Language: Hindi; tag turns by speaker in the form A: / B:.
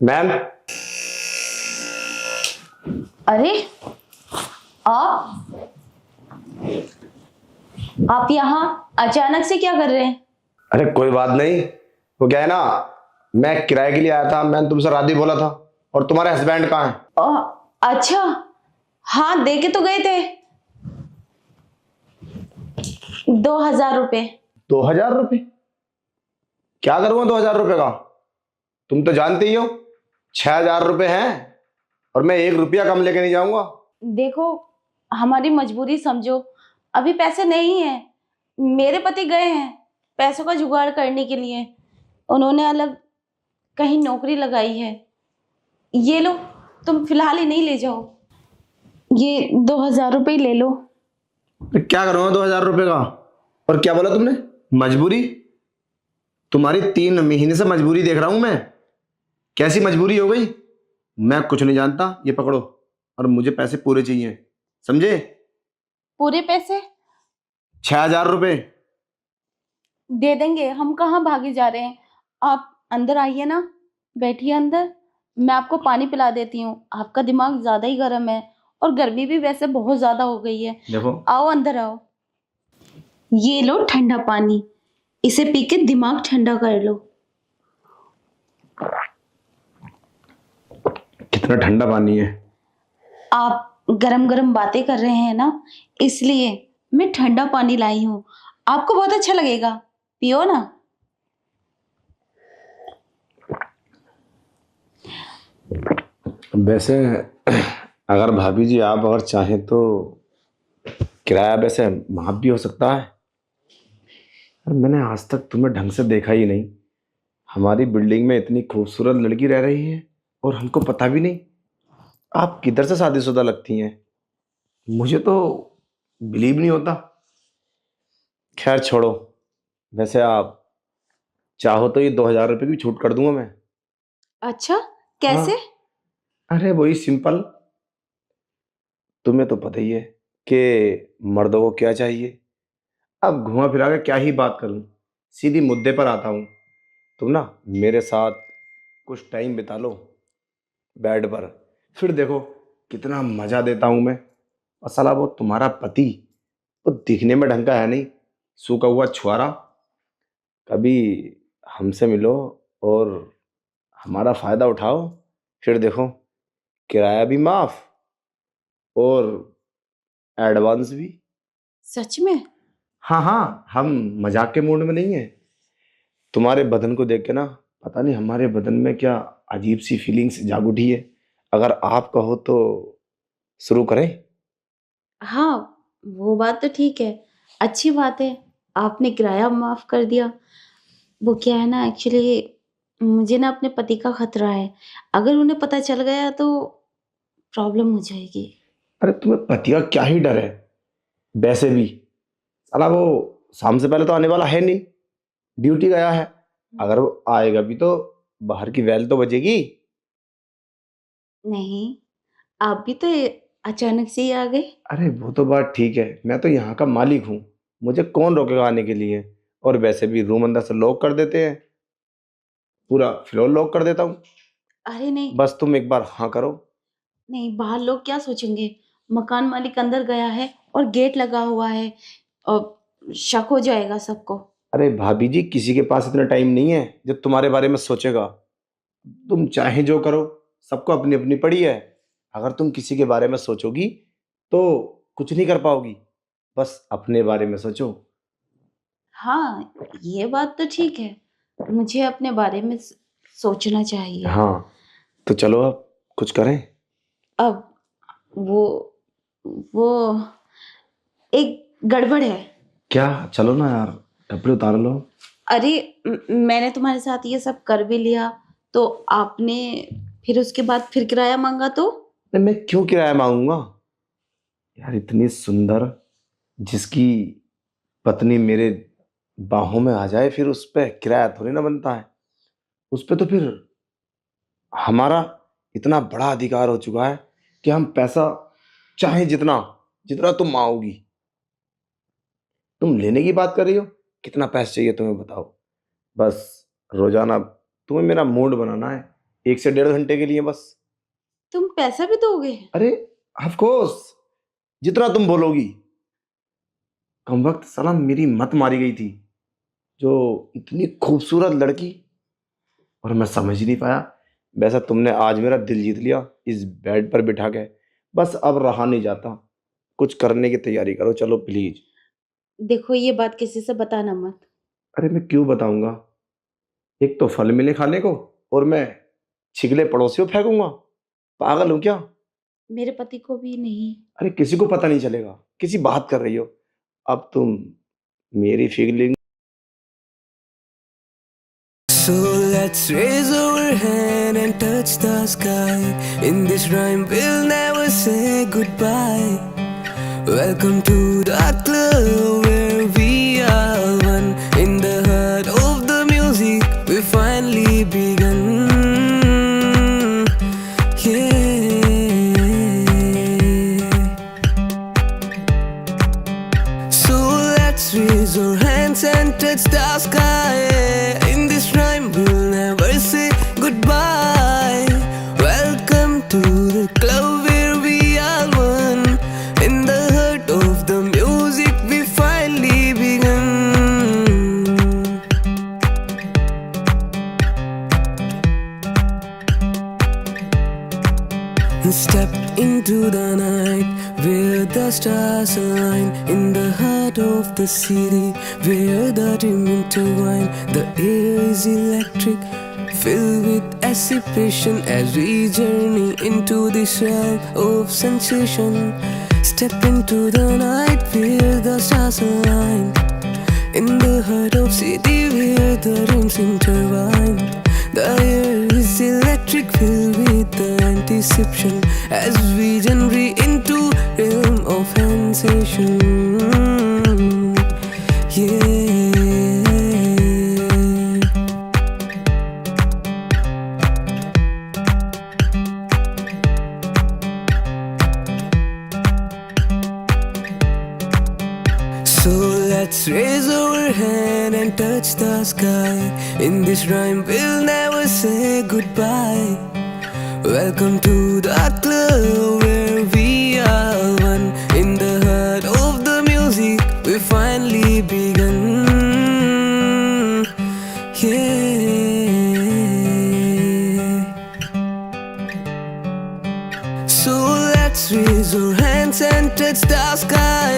A: मैम।
B: अरे आप आप यहाँ अचानक से क्या कर रहे हैं?
A: अरे कोई बात नहीं, वो क्या है ना, मैं किराए के लिए आया था। मैंने तुमसे रात भी बोला था। और तुम्हारे हस्बैंड कहाँ हैं?
B: अच्छा, हाँ दे के तो गए थे 2,000 रुपये।
A: 2,000 रुपये? क्या करूँगा 2,000 रुपये का? तुम तो जानते ही हो 6,000 रुपये हैं, और मैं 1 रुपया कम लेके नहीं जाऊंगा।
B: देखो, हमारी मजबूरी समझो, अभी पैसे नहीं है। मेरे पति गए हैं पैसों का जुगाड़ करने के लिए, उन्होंने अलग कहीं नौकरी लगाई है। ये लो, तुम फिलहाल ही नहीं ले जाओ, ये 2,000 रुपये ले लो।
A: तो क्या करूँगा 2,000 रुपये का? और क्या बोला तुमने? मजबूरी? तुम्हारी 3 महीने से मजबूरी देख रहा हूं मैं। कैसी मजबूरी हो गई? मैं कुछ नहीं जानता, ये पकड़ो। और मुझे पैसे पूरे चाहिए, समझे?
B: पूरे पैसे
A: 6,000 रुपये।
B: दे देंगे, हम कहाँ भागे जा रहे हैं। आप अंदर आइए ना, बैठिए अंदर, मैं आपको पानी पिला देती हूँ। आपका दिमाग ज्यादा ही गर्म है और गर्मी भी वैसे बहुत ज्यादा हो गई है।
A: देखो,
B: आओ अंदर आओ, ये लो ठंडा पानी, इसे पी के दिमाग ठंडा कर लो।
A: कितना ठंडा पानी है।
B: आप गरम गरम बातें कर रहे हैं ना, इसलिए मैं ठंडा पानी लाई हूँ, आपको बहुत अच्छा लगेगा, पियो ना।
A: वैसे अगर भाभी जी आप अगर चाहें तो किराया वैसे माफ भी हो सकता है। और मैंने आज तक तुम्हें ढंग से देखा ही नहीं। हमारी बिल्डिंग में इतनी खूबसूरत लड़की रह रही है और हमको पता भी नहीं। आप किधर से शादीशुदा लगती हैं? मुझे तो बिलीव नहीं होता। खैर छोड़ो। वैसे आप चाहो तो ये 2,000 रुपये की भी छूट कर दूंगा मैं।
B: अच्छा,
A: हाँ,
B: कैसे?
A: अरे वही सिंपल। तुम्हें तो पता ही है कि मर्दों को क्या चाहिए। अब घुमा फिरा के क्या ही बात करूं, सीधी मुद्दे पर आता हूं। तुम ना मेरे साथ कुछ टाइम बिता लो बेड पर, फिर देखो कितना मजा देता हूं मैं। और साला वो तुम्हारा पति, वो दिखने में ढंग का है नहीं, सूखा हुआ छुआरा। कभी हमसे मिलो और हमारा फायदा उठाओ, फिर देखो किराया भी माफ और एडवांस भी।
B: सच में?
A: हाँ हाँ, हम मजाक के मूड में नहीं है। तुम्हारे बदन को देख के ना, पता नहीं हमारे बदन में क्या अजीब सी फीलिंग्स जाग उठी है। अगर आप कहो तो शुरू करें।
B: हाँ, वो बात तो ठीक है, अच्छी बात है, आपने किराया माफ कर दिया। वो क्या है ना, एक्चुअली मुझे ना अपने पति का खतरा है, अगर उन्हें पता चल गया तो प्रॉब्लम हो जाएगी।
A: अरे तुम्हें पति का क्या ही डर है? वैसे भी साला वो शाम से पहले तो आने वाला है नहीं, ड्यूटी गया है। अगर वो आएगा भी तो बाहर की बेल तो बजेगी।
B: नहीं, आप भी तो अचानक से ही आ गए।
A: अरे वो तो बात ठीक है, मैं तो यहाँ का मालिक हूँ, मुझे कौन रोकेगा आने के लिए। और वैसे भी रूम अंदर से लॉक कर देते हैं, पूरा फ्लोर लॉक कर देता हूँ।
B: अरे नहीं,
A: बस तुम एक बार हाँ करो।
B: नहीं, बाहर लोग क्या सोचेंगे, मकान मालिक अंदर गया है और गेट लगा हुआ है, और शक हो जाएगा सबको।
A: अरे भाभी जी, किसी के पास इतना टाइम नहीं है जो तुम्हारे बारे में सोचेगा। तुम चाहे जो करो, सबको अपनी अपनी पड़ी है। अगर तुम किसी के बारे में सोचोगी तो कुछ नहीं कर पाओगी। बस अपने बारे में सोचो।
B: हाँ, ये बात तो ठीक है, मुझे अपने बारे में सोचना चाहिए।
A: हाँ, तो चलो अब कुछ करें।
B: अब वो वो एक गड़बड़ है।
A: क्या? चलो ना यार, कपड़े उतार लो।
B: अरे मैंने तुम्हारे साथ ये सब कर भी लिया, तो आपने फिर उसके बाद फिर किराया मांगा तो?
A: अरे मैं क्यों किराया मांगूंगा यार? इतनी सुंदर, जिसकी पत्नी मेरे बाहों में आ जाए, फिर उस पर किराया थोड़ी ना बनता है। उस पर तो फिर हमारा इतना बड़ा अधिकार हो चुका है कि हम पैसा चाहे जितना, जितना तुम मांगोगी। तुम लेने की बात कर रही हो, कितना पैसा चाहिए तुम्हें बताओ। बस रोजाना तुम्हें मेरा मूड बनाना है, 1 से 1.5 घंटे के लिए बस।
B: तुम पैसा भी दोगे?
A: अरे ऑफ कोर्स, जितना तुम बोलोगी। कम वक्त साला मेरी मत मारी गई थी, जो इतनी खूबसूरत लड़की, और मैं समझ ही नहीं पाया। वैसा तुमने आज मेरा दिल जीत लिया इस बेड पर बिठा के। बस अब रहा नहीं जाता, कुछ करने की तैयारी करो, चलो प्लीज।
B: देखो, ये बात किसी से बताना मत।
A: अरे मैं क्यों बताऊंगा? एक तो फल मिले खाने को, और मैं छिगले पड़ोसियों फेंकूंगा? पागल हूं क्या?
B: मेरे पति को भी नहीं।
A: अरे किसी को पता नहीं चलेगा, किसी बात कर रही हो। अब तुम मेरी feeling.
C: So let's raise our hand and touch the sky. In this rhyme we'll never say goodbye. Welcome to the club where we are one. In the heart of the music we finally begun. Yeah. So let's raise our hands and touch the sky. In this rhyme we'll never say goodbye. Welcome to the club where we are one. In the heart of the music we finally begun. Step into the night where the stars align. In the heart of the city where the dream intertwine. The air is electric, filled with anticipation as we journey into this realm of sensation. Step into the night where the stars align. In the heart of city where the dreams intertwine. The air is electric, filled with the anticipation as we journey into realm of sensation. Yeah. So let's raise our hand and touch the sky. In this rhyme we'll never say goodbye. Welcome to the club where we are one. In the heart of the music we finally begun. Yeah. So let's raise our hands and touch the sky.